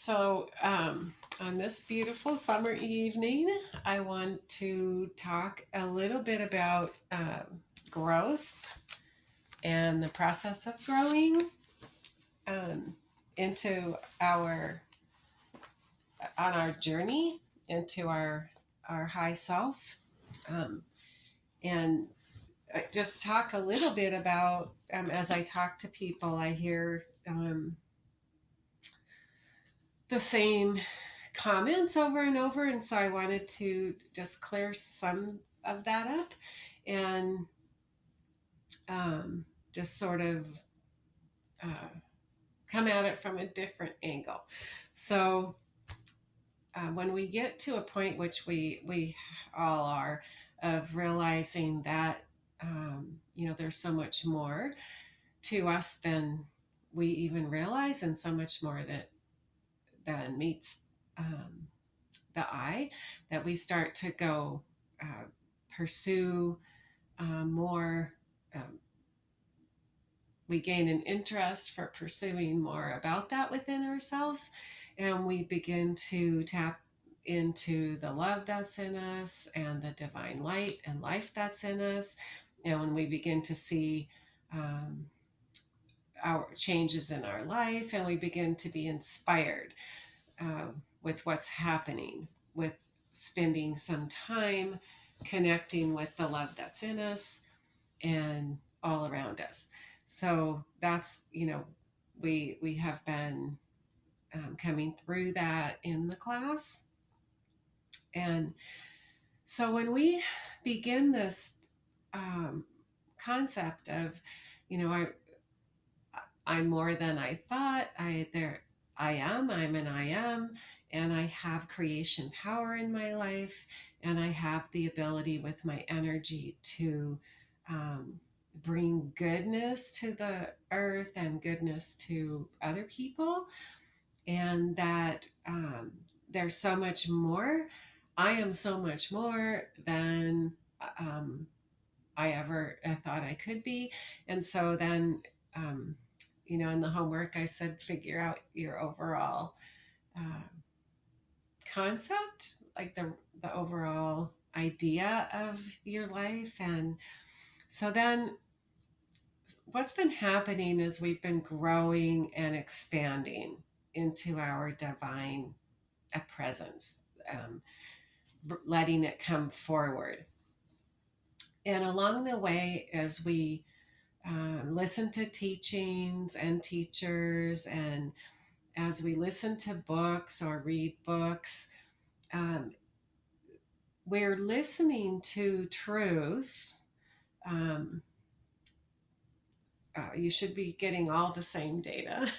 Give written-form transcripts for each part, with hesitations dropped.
On this beautiful summer evening, I want to talk a little bit about growth and the process of growing um, into on our journey into our high self, um, and just talk a little bit about as I talk to people, I hear the same comments over and over, and so I wanted to just clear some of that up and just sort of uh, come at it from a different angle. So when we get to a point, which we all are, of realizing that there's so much more to us than we even realize, and so much more that meets um, the eye, that we start to go pursue more. Um, we gain an interest for pursuing more about that within ourselves, and we begin to tap into the love that's in us and the divine light and life that's in us. And when we begin to see um, our changes in our life, and we begin to be inspired with what's happening, with spending some time connecting with the love that's in us and all around us. So that's, we have been coming through that in the class. And so when we begin this um, concept of, you know, I'm more than I thought. I'm an I am, and I have creation power in my life, and I have the ability with my energy to um, bring goodness to the earth and goodness to other people, and that there's so much more. I am so much more than um, I ever thought I could be. And so then, um, in the homework, I said, figure out your overall uh, concept, like the overall idea of your life. And so then what's been happening is we've been growing and expanding into our divine presence, letting it come forward. And along the way, as we listen to teachings and teachers, and as we listen to books or read books, um, we're listening to truth. Um, you should be getting all the same data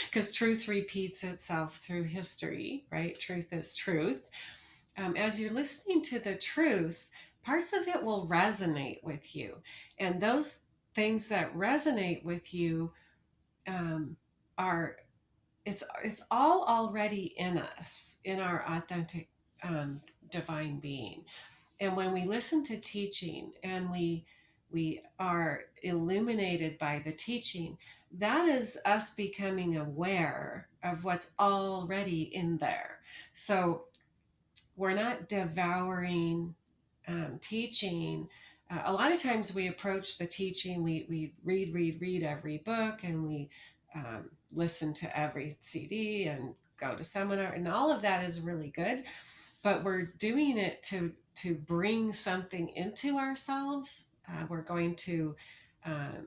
because truth repeats itself through history, right? Truth is truth. As you're listening to the truth, parts of it will resonate with you. And those things that resonate with you um, are it's all already in us, in our authentic um, divine being. And when we listen to teaching and we are illuminated by the teaching, that is us becoming aware of what's already in there. So we're not devouring teaching. A lot of times we approach the teaching, we read every book, and we listen to every CD and go to seminar, and all of that is really good. But we're doing it to bring something into ourselves. We're going to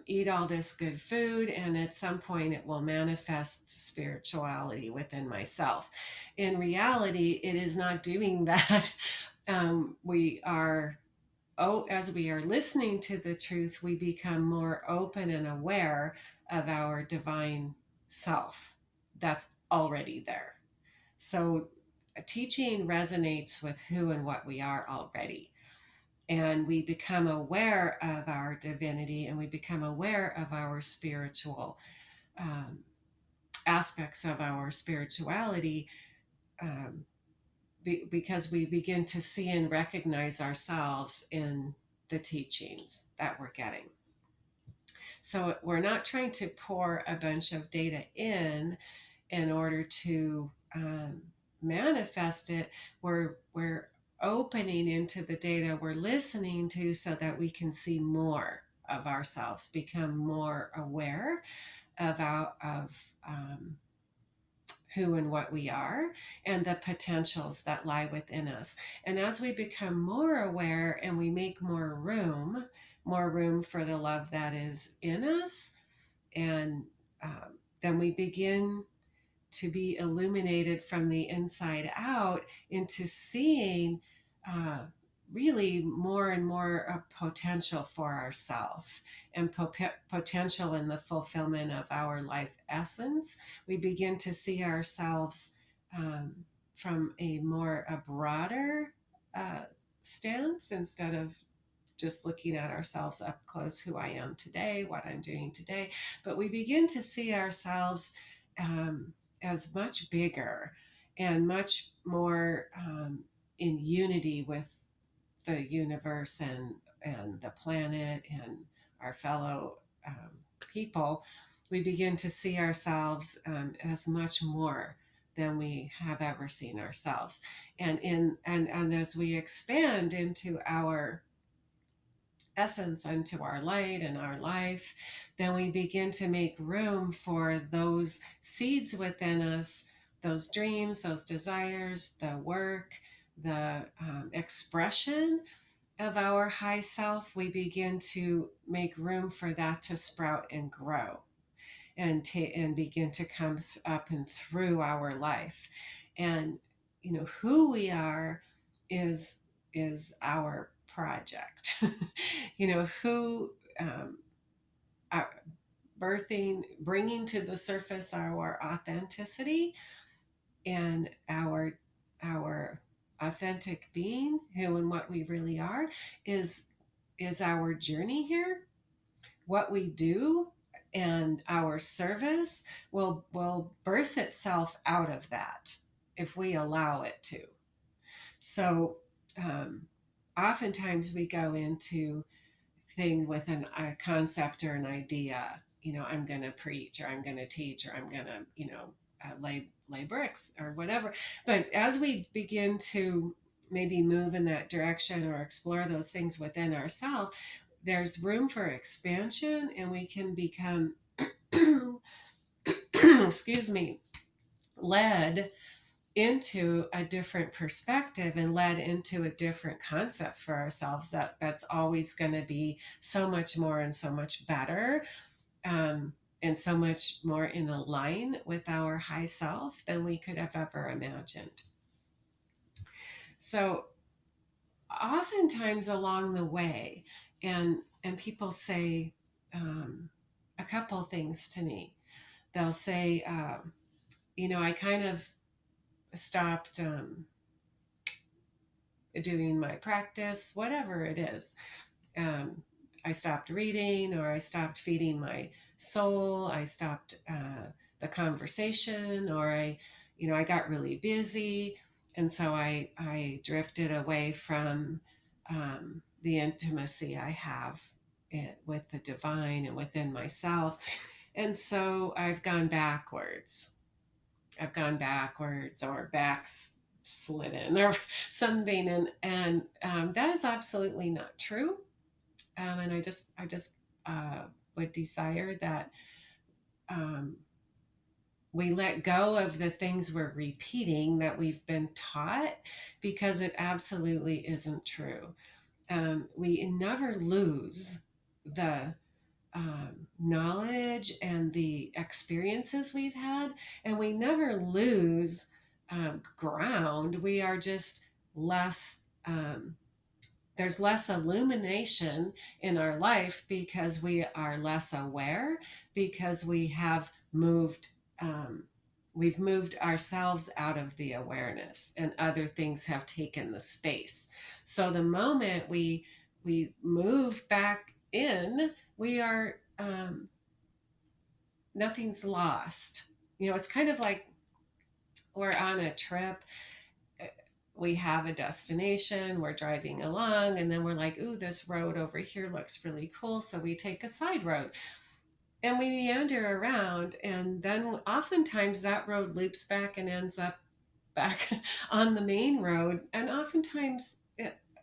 eat all this good food, and at some point it will manifest spirituality within myself. In reality, it is not doing that. We are as we are listening to the truth, we become more open and aware of our divine self that's already there. So a teaching resonates with who and what we are already. And we become aware of our divinity, and we become aware of our spiritual um, aspects of our spirituality, um, because we begin to see and recognize ourselves in the teachings that we're getting. So we're not trying to pour a bunch of data in order to um, manifest it, we're opening into the data we're listening to so that we can see more of ourselves, become more aware of who and what we are and the potentials that lie within us. And as we become more aware and we make more room for the love that is in us, and then we begin to be illuminated from the inside out into seeing uh, really more and more of potential for ourselves and potential in the fulfillment of our life essence. We begin to see ourselves um, from a broader uh, stance, instead of just looking at ourselves up close, who I am today, what I'm doing today. But we begin to see ourselves um, as much bigger and much more in unity with the universe and the planet and our fellow people. We begin to see ourselves as much more than we have ever seen ourselves. And as we expand into our essence, into our light and our life, then we begin to make room for those seeds within us, those dreams, those desires, the work, the expression of our high self. We begin to make room for that to sprout and grow and begin to come up and through our life. And who we are is our project. Who uh, bringing to the surface our authenticity and our authentic being, who and what we really are, is our journey here. What we do and our service will birth itself out of that if we allow it to. So oftentimes we go into thing with a concept or an idea. I'm going to preach, or I'm going to teach, or I'm going to lay bricks or whatever. But as we begin to maybe move in that direction or explore those things within ourselves, there's room for expansion, and we can become excuse me, led into a different perspective and led into a different concept for ourselves that's always going to be so much more and so much better, and so much more in line with our high self than we could have ever imagined. So oftentimes along the way, and people say a couple things to me. They'll say, I kind of stopped doing my practice, whatever it is. I stopped reading, or I stopped feeding my soul. I stopped the conversation, or I got really busy. And so I drifted away from the intimacy I have with the divine and within myself. And so I've gone backwards or backslidden or something, and that is absolutely not true. And I just would desire that um, we let go of the things we're repeating that we've been taught, because it absolutely isn't true. We never lose the knowledge and the experiences we've had, and we never lose ground. We are just less, there's less illumination in our life because we are less aware, because um, we've moved ourselves out of the awareness, and other things have taken the space. So the moment we move back in, we are nothing's lost. It's kind of like we're on a trip. We have a destination, we're driving along, and then we're like, ooh, this road over here looks really cool, so we take a side road and we meander around, and then oftentimes that road loops back and ends up back on the main road. And oftentimes,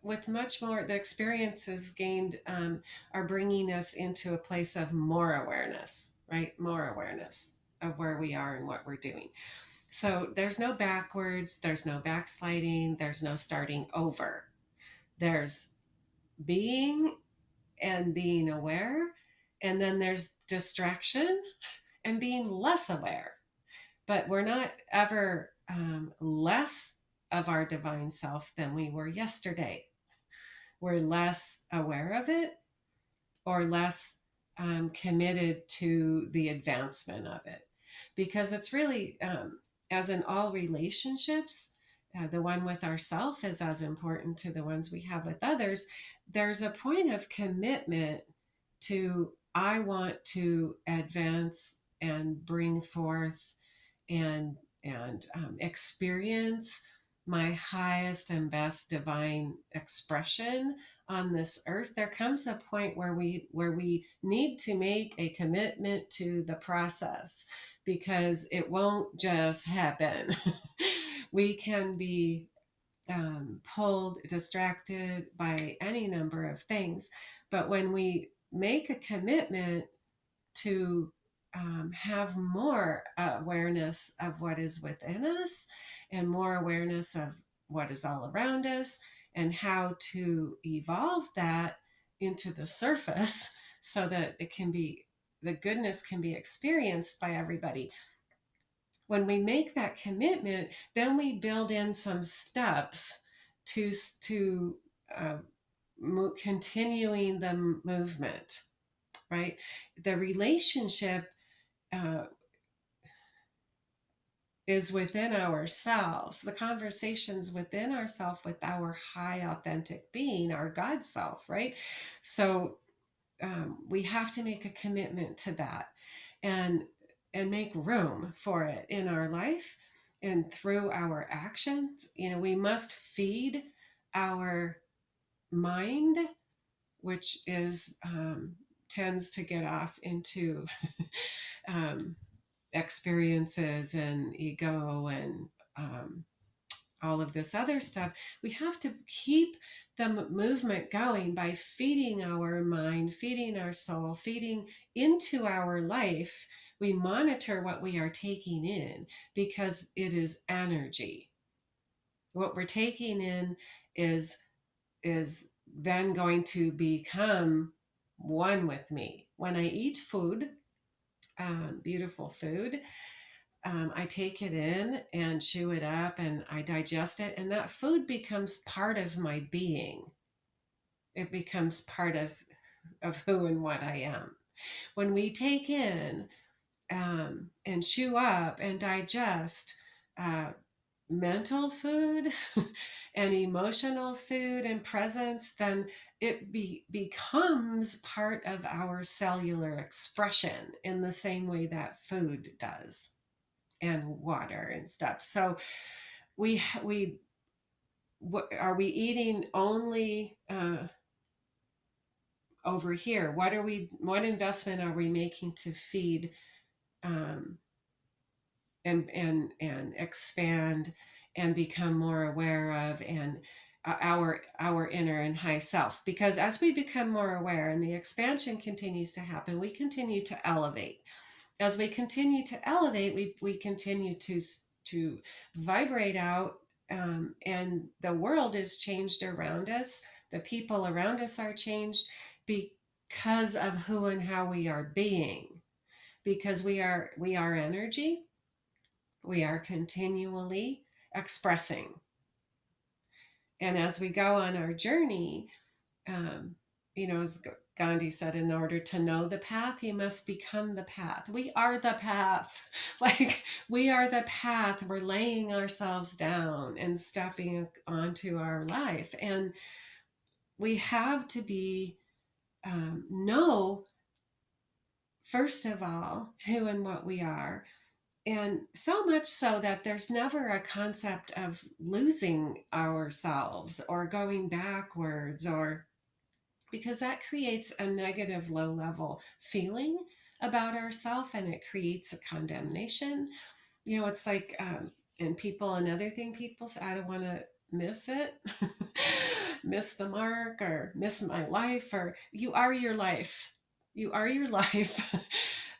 with much more, the experiences gained are bringing us into a place of more awareness, right? More awareness of where we are and what we're doing. So there's no backwards, there's no backsliding, there's no starting over. There's being and being aware, and then there's distraction and being less aware. But we're not ever less of our divine self than we were yesterday. We're less aware of it or less committed to the advancement of it. Because it's really, as in all relationships, the one with ourself is as important to the ones we have with others. There's a point of commitment to, I want to advance and bring forth and experience my highest and best divine expression on this earth. There comes a point where we need to make a commitment to the process, because it won't just happen. We can be pulled, distracted by any number of things, but when we make a commitment to have more awareness of what is within us and more awareness of what is all around us and how to evolve that into the surface so that it can be, the goodness can be experienced by everybody. When we make that commitment, then we build in some steps to uh, continuing the movement, right? The relationship uh, is within ourselves. The conversations within ourselves with our high authentic being, our God self, right? So we have to make a commitment to that, and make room for it in our life and through our actions. We must feed our mind, which is tends to get off into um, experiences and ego and all of this other stuff. We have to keep the movement going by feeding our mind, feeding our soul, feeding into our life. We monitor what we are taking in because it is energy. What we're taking in is then going to become one with me. When I eat food, beautiful food, I take it in and chew it up and I digest it, and that food becomes part of my being. It becomes part of who and what I am. When we take in and chew up and digest uh, mental food and emotional food and presence, then it becomes part of our cellular expression in the same way that food does, and water and stuff. So we are we eating only over here? What investment are we making to feed um, and expand and become more aware of, and our inner and high self? Because as we become more aware and the expansion continues to happen, we continue to elevate. As we continue to elevate, we continue to vibrate out, and the world is changed around us. The people around us are changed because of who and how we are being. Because we are energy. We are continually expressing, and as we go on our journey, um, as Gandhi said, in order to know the path, you must become the path. We are the path. Like, we are the path. We're laying ourselves down and stepping onto our life. And we have to know, first of all, who and what we are. And so much so that there's never a concept of losing ourselves or going backwards, or because that creates a negative low level feeling about ourself, and it creates a condemnation. It's like And people, another thing people say, I don't want to miss it, miss the mark, or miss my life, or you are your life. You are your life.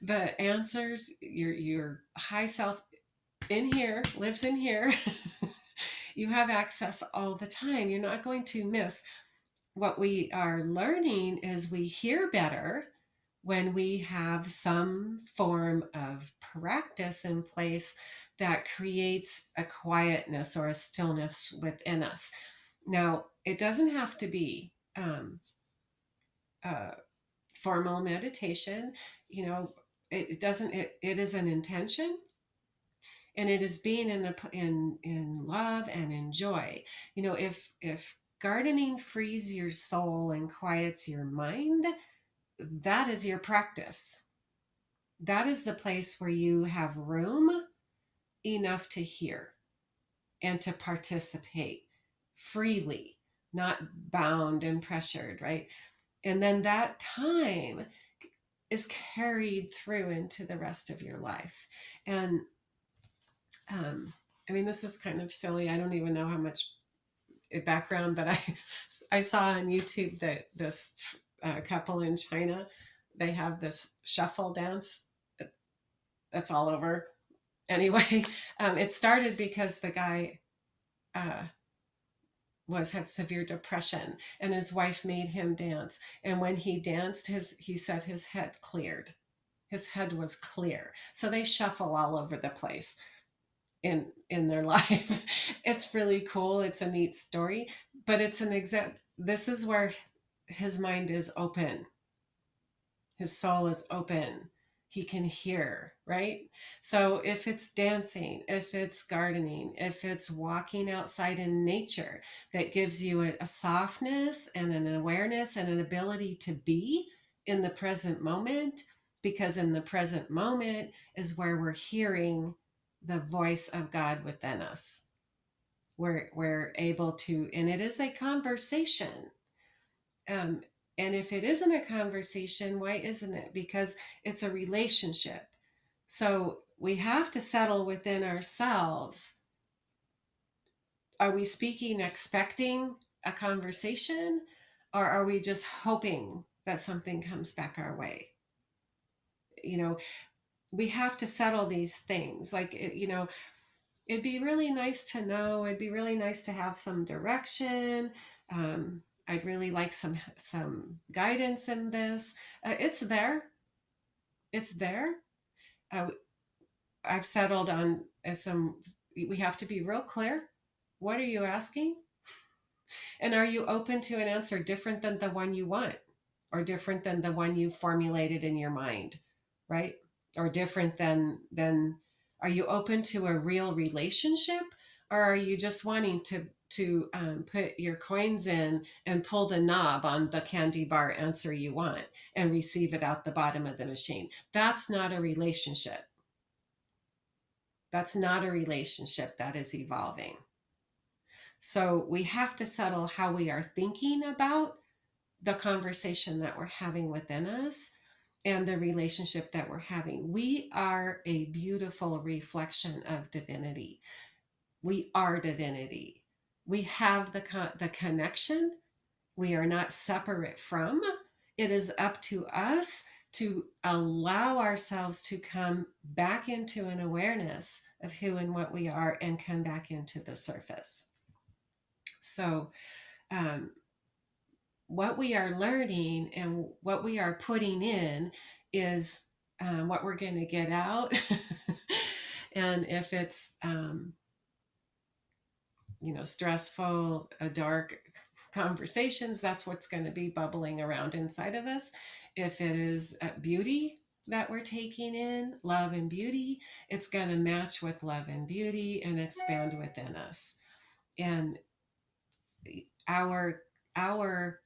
The answers, your high self in here, lives in here. You have access all the time. You're not going to miss. What we are learning is we hear better when we have some form of practice in place that creates a quietness or a stillness within us. Now, it doesn't have to be uh, formal meditation. You know, it doesn't. It is an intention, and it is being in love and in joy. You know, if gardening frees your soul and quiets your mind, that is your practice. That is the place where you have room enough to hear and to participate freely, not bound and pressured, right? And then that time is carried through into the rest of your life. And um, I mean, this is kind of silly. I don't even know how much background, but I saw on YouTube that this couple in China, they have this shuffle dance that's all over. Anyway, it started because the guy uh, had severe depression, and his wife made him dance. And when he danced, he said his head cleared. His head was clear. So they shuffle all over the place in their life. It's really cool. It's a neat story, but it's an exact. This is where his mind is open. His soul is open. He can hear, right? So if it's dancing, if it's gardening, if it's walking outside in nature, that gives you a softness and an awareness and an ability to be in the present moment, because in the present moment is where we're hearing the voice of God within us. We're able to, and it is a conversation. Um, and if it isn't a conversation, why isn't it? Because it's a relationship. So we have to settle within ourselves. Are we speaking expecting a conversation, or are we just hoping that something comes back our way? You know, we have to settle these things. Like, you know, it'd be really nice to know. It'd be really nice to have some direction. I'd really like some guidance in this. It's there. It's there. Uh, I've settled on some. We have to be real clear. What are you asking? And are you open to an answer different than the one you want, or different than the one you formulated in your mind, right? Or different than are you open to a real relationship, or are you just wanting to put your coins in and pull the knob on the candy bar answer you want and receive it out the bottom of the machine? That's not a relationship. That's not a relationship that is evolving. So we have to settle how we are thinking about the conversation that we're having within us and the relationship that we're having. We are a beautiful reflection of divinity. We are divinity. We have the connection. We are not separate from. It is up to us to allow ourselves to come back into an awareness of who and what we are and come back into the surface. So, um, what we are learning and what we are putting in is what we're going to get out. And if it's, stressful, dark conversations, that's what's going to be bubbling around inside of us. If it is beauty that we're taking in, love and beauty, it's going to match with love and beauty and expand within us. And our our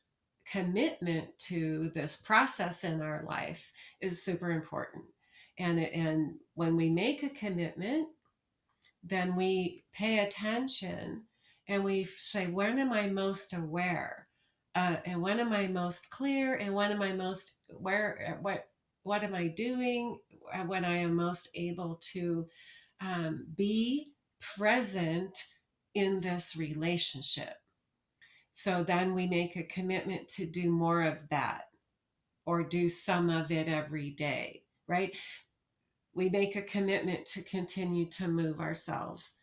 commitment to this process in our life is super important. And when we make a commitment, then we pay attention and we say, when am I most aware? And when am I most clear? And when am I most where? What am I doing when I am most able to be present in this relationship. So then we make a commitment to do more of that or do some of it every day, right? We make a commitment to continue to move ourselves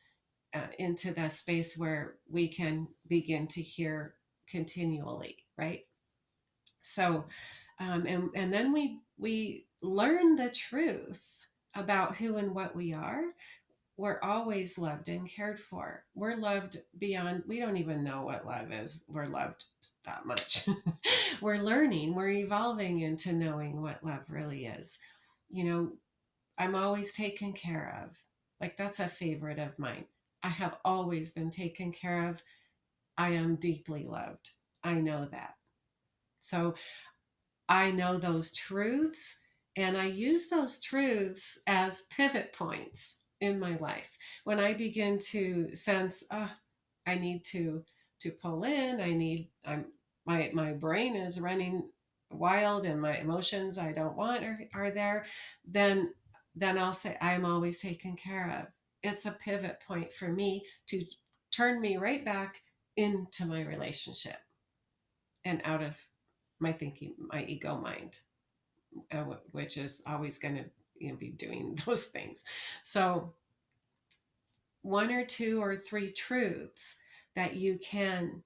into the space where we can begin to hear continually, right? So, and then we learn the truth about who and what we are. We're always loved and cared for. We're loved beyond, we don't even know what love is. We're loved that much. We're learning, we're evolving into knowing what love really is. You know, I'm always taken care of. Like, that's a favorite of mine. I have always been taken care of. I am deeply loved. I know that. So I know those truths, and I use those truths as pivot points in my life. When I begin to sense, oh, I need to pull in, I'm my brain is running wild and my emotions I don't want are there, then I'll say I'm always taken care of. It's a pivot point for me to turn me right back into my relationship and out of my thinking, my ego mind, which is always going to be doing those things. So, one or two or three truths that you can,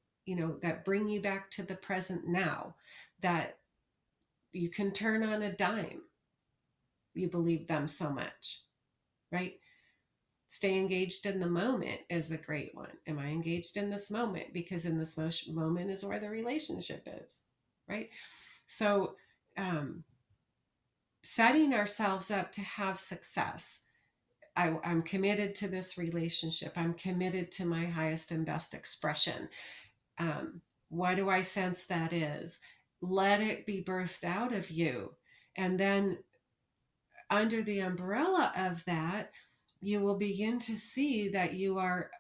that bring you back to the present now, that you can turn on a dime. You believe them so much, right? Stay engaged in the moment is a great one. Am I engaged in this moment? Because in this moment is where the relationship is, right? So, setting ourselves up to have success. I'm committed to this relationship. I'm committed to my highest and best expression. What do I sense that is? Let it be birthed out of you. And then, under the umbrella of that, you will begin to see that you are,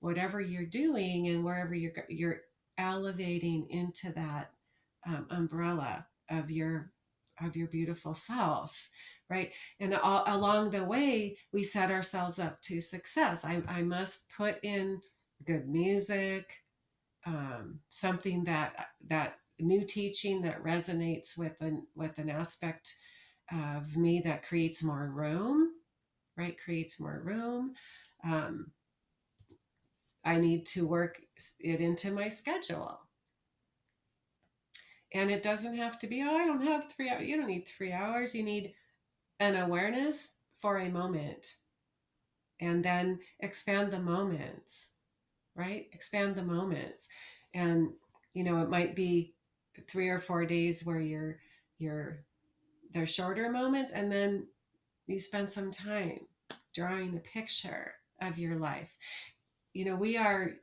whatever you're doing and wherever you're elevating into that umbrella of your beautiful self, right? And along the way, we set ourselves up to success. I must put in good music, something that new teaching that resonates with an aspect of me that creates more room, right? Creates more room. Um, I need to work it into my schedule. And it doesn't have to be, oh, I don't have 3 hours. You don't need 3 hours. You need an awareness for a moment. And then expand the moments, right? Expand the moments. And, it might be 3 or 4 days where they're shorter moments. And then you spend some time drawing a picture of your life. We are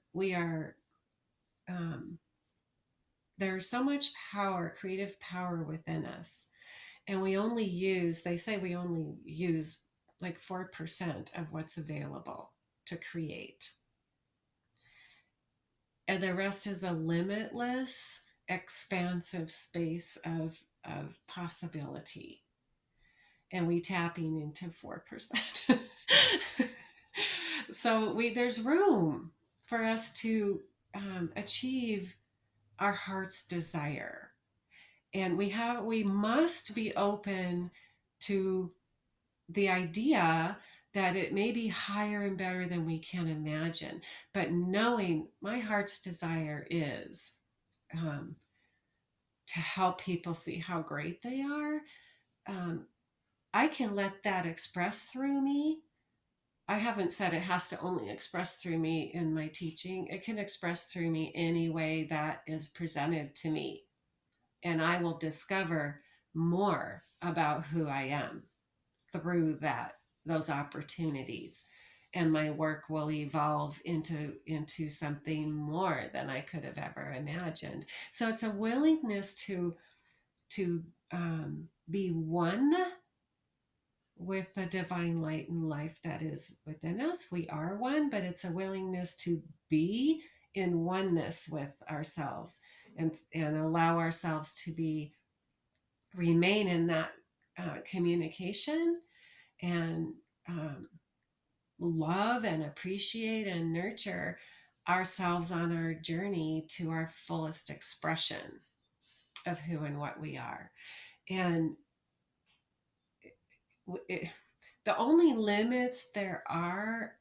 there's so much power, creative power within us. And they say we only use like 4% of what's available to create. And the rest is a limitless, expansive space of possibility. And we tapping into 4%. So there's room for us to achieve our heart's desire. And we must be open to the idea that it may be higher and better than we can imagine. But knowing my heart's desire is to help people see how great they are, I can let that express through me. I haven't said it has to only express through me in my teaching. It can express through me any way that is presented to me. And I will discover more about who I am through those opportunities. And my work will evolve into something more than I could have ever imagined. So it's a willingness to be one with the divine light and life that is within us. We are one, but it's a willingness to be in oneness with ourselves and allow ourselves to remain in that communication and love and appreciate and nurture ourselves on our journey to our fullest expression of who and what we are. And it, the only limits there are,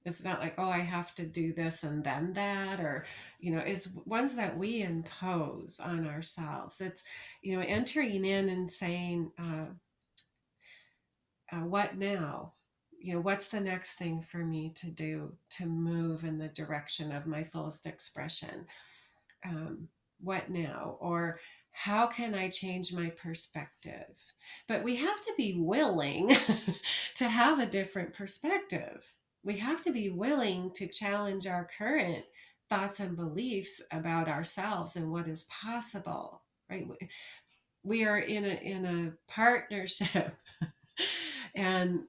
it's not like, oh, I have to do this and then that, or, is ones that we impose on ourselves. It's, entering in and saying, what now? What's the next thing for me to do to move in the direction of my fullest expression? Um, what now? Or how can I change my perspective? But we have to be willing to have a different perspective. We have to be willing to challenge our current thoughts and beliefs about ourselves and what is possible, right? We are in a partnership, and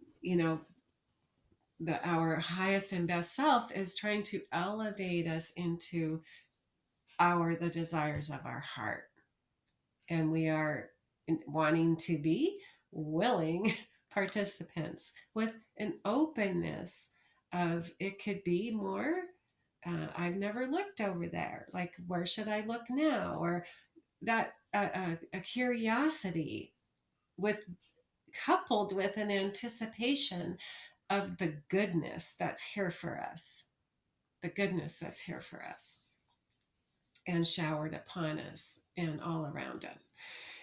our highest and best self is trying to elevate us into the desires of our heart. And we are wanting to be willing participants with an openness of, it could be more. I've never looked over there. Like, where should I look now? Or that a curiosity with coupled with an anticipation of the goodness that's here for us, the goodness that's here for us and showered upon us and all around us.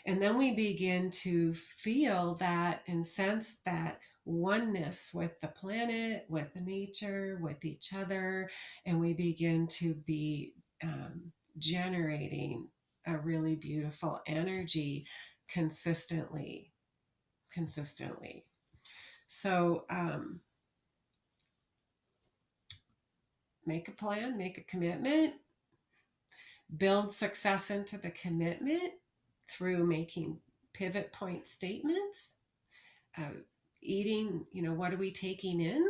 And then we begin to feel that and sense that oneness with the planet, with nature, with each other. And we begin to be generating a really beautiful energy consistently. So make a plan, make a commitment, build success into the commitment through making pivot point statements, eating, what are we taking in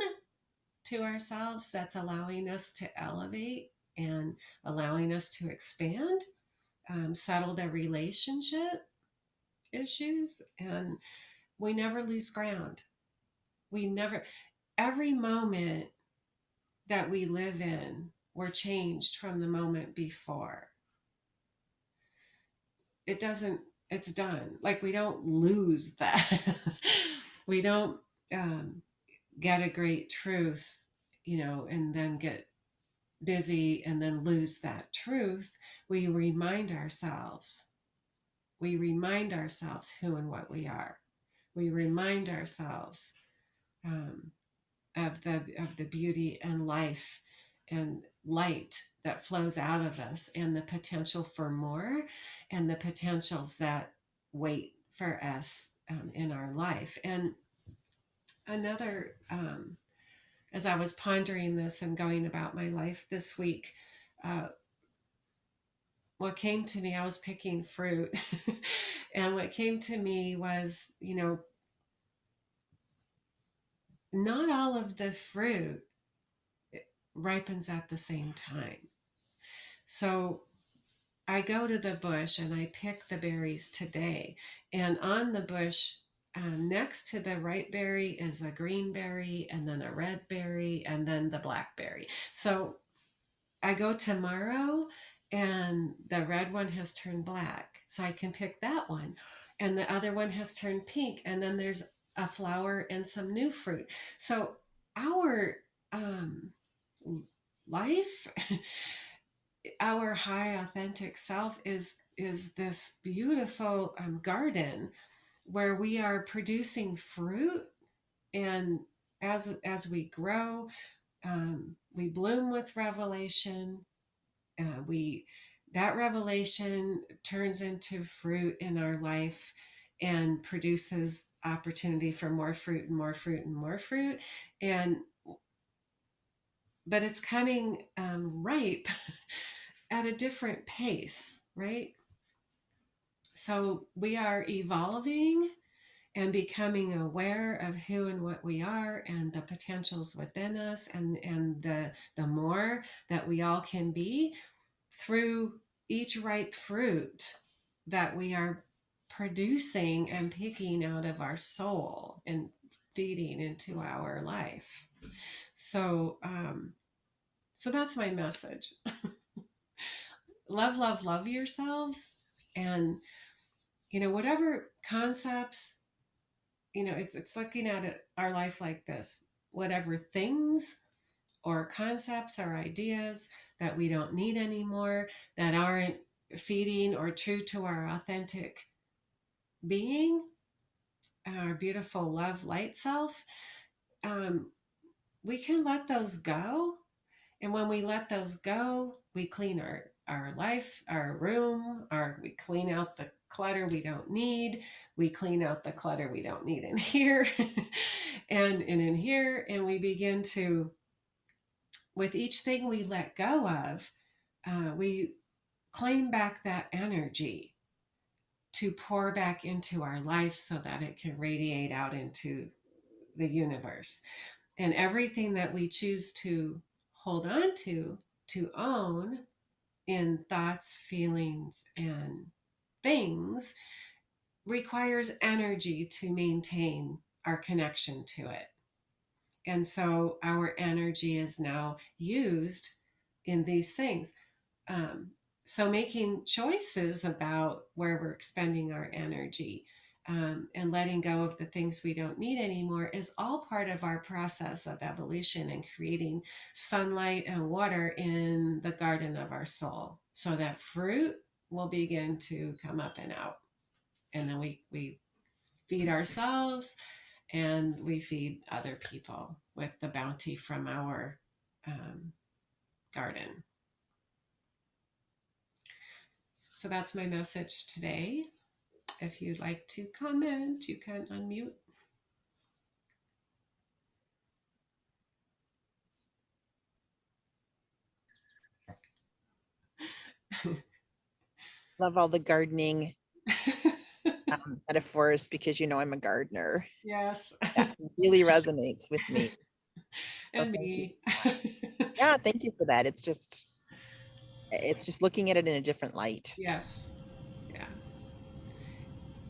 to ourselves that's allowing us to elevate and allowing us to expand, settle the relationship issues, and we never lose ground. Every moment that we live in, we're changed from the moment before. It's done. Like, we don't lose that. We don't get a great truth, and then get busy and then lose that truth. We remind ourselves. We remind ourselves who and what we are. We remind ourselves of the beauty and life and light that flows out of us, and the potential for more, and the potentials that wait for us in our life. And another, as I was pondering this and going about my life this week, what came to me, I was picking fruit, and what came to me was, not all of the fruit ripens at the same time. So I go to the bush and I pick the berries today. And on the bush, next to the ripe berry is a green berry, and then a red berry, and then the blackberry. So I go tomorrow and the red one has turned black. So I can pick that one. And the other one has turned pink. And then there's a flower and some new fruit. So our life, our high authentic self is this beautiful garden where we are producing fruit, and as we grow, we bloom with revelation. We That revelation turns into fruit in our life and produces opportunity for more fruit and more fruit and more fruit. And but it's coming ripe at a different pace, right? So we are evolving and becoming aware of who and what we are, and the potentials within us, and the more that we all can be through each ripe fruit that we are producing and picking out of our soul and feeding into our life. So, so that's my message. Love, love, love yourselves, and whatever concepts, it's looking at our life like this. Whatever things or concepts or ideas that we don't need anymore, that aren't feeding or true to our authentic being, our beautiful love light self, um, we can let those go. And when we let those go, we clean our life, our room, we clean out the clutter we don't need. We clean out the clutter we don't need in here and in here. And we begin to, with each thing we let go of, we claim back that energy to pour back into our life so that it can radiate out into the universe. And everything that we choose to hold on to own in thoughts, feelings, and things requires energy to maintain our connection to it. And so our energy is now used in these things. Um, so making choices about where we're expending our energy, and letting go of the things we don't need anymore is all part of our process of evolution and creating sunlight and water in the garden of our soul so that fruit will begin to come up and out. And then we feed ourselves and we feed other people with the bounty from our garden. So that's my message today. If you'd like to comment, you can unmute. Love all the gardening metaphors because I'm a gardener. Yes. That really resonates with me. So And thank you. me. Yeah, thank you for that. It's just looking at it in a different light. Yes. Yeah.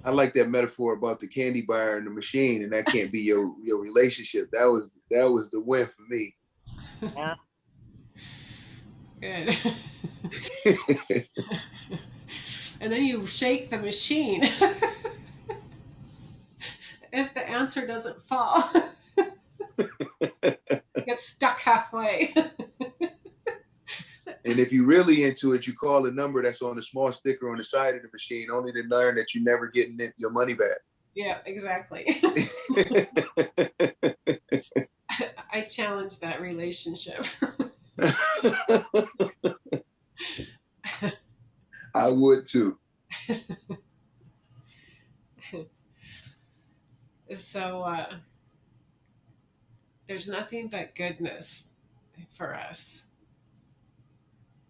I like that metaphor about the candy bar and the machine, and that can't be your relationship. That was the win for me. Yeah. Good. And then you shake the machine. If the answer doesn't fall, get stuck halfway. And if you're really into it, you call the number that's on the small sticker on the side of the machine, only to learn that you're never getting your money back. Yeah, exactly. I challenge that relationship. I would too. So there's nothing but goodness for us.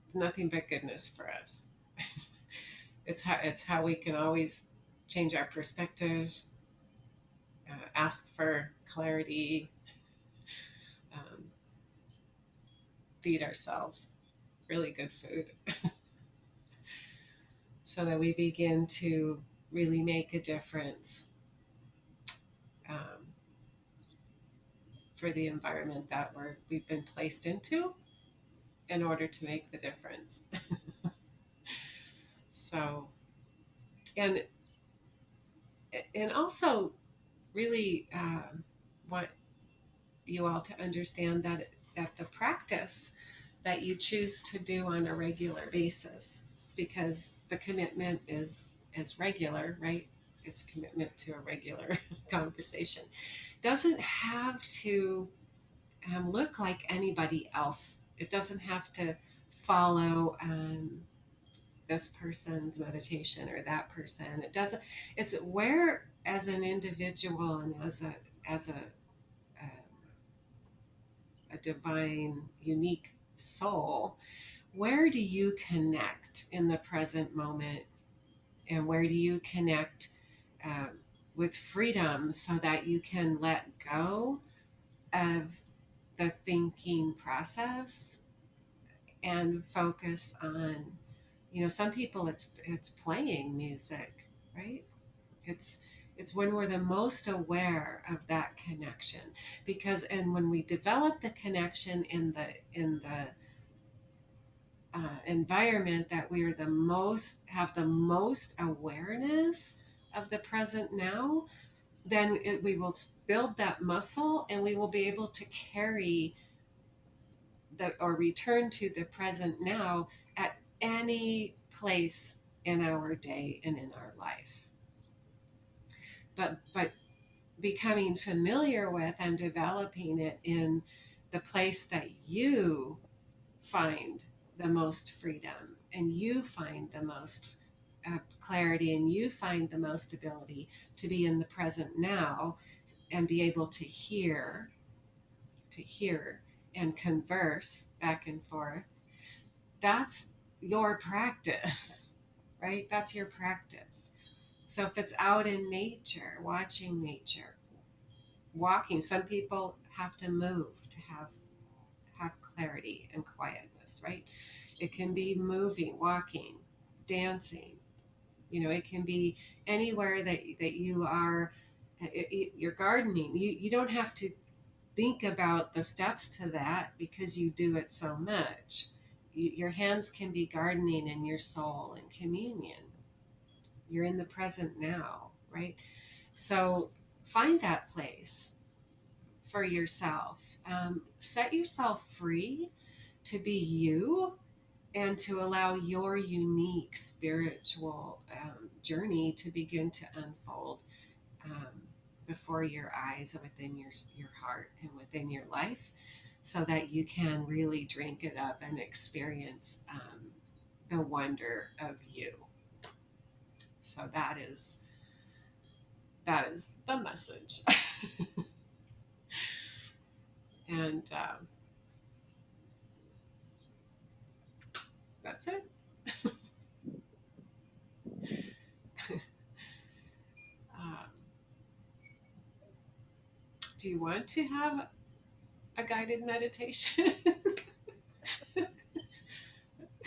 There's nothing but goodness for us. It's how we can always change our perspective, ask for clarity, um, feed ourselves really good food, so that we begin to really make a difference, um, for the environment that we've been placed into in order to make the difference. So, and also really want you all to understand that the practice that you choose to do on a regular basis, because the commitment is regular, right? It's commitment to a regular conversation. Doesn't have to look like anybody else. It doesn't have to follow this person's meditation or that person. It doesn't. It's where, as an individual and um, a divine, unique soul, where do you connect in the present moment, and where do you connect um, with freedom so that you can let go of the thinking process and focus on, some people it's playing music, right? it's It's when we're the most aware of that connection. Because, and when we develop the connection in the environment that we are the most, have the most awareness of the present now, then we will build that muscle, and we will be able to carry the, or return to the present now at any place in our day and in our life. But becoming familiar with and developing it in the place that you find the most freedom, and you find the most clarity, and you find the most ability to be in the present now and be able to hear and converse back and forth. That's your practice, right? That's your practice. So if it's out in nature, watching nature, walking, some people have to move to have clarity and quietness, right? It can be moving, walking, dancing. It can be anywhere that you are. You're gardening. You don't have to think about the steps to that because you do it so much. Your hands can be gardening in your soul and communion. You're in the present now, right? So find that place for yourself. Set yourself free to be you and to allow your unique spiritual journey to begin to unfold um, before your eyes, within your heart, and within your life, so that you can really drink it up and experience the wonder of you. So that is the message. And that's it. um, do you want to have a guided meditation?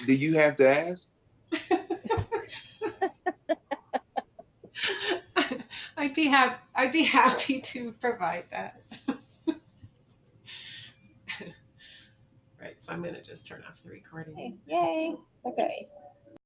Do you have to ask? I'd be happy to provide that. Right, so I'm going to just turn off the recording. Okay. Yay. Okay.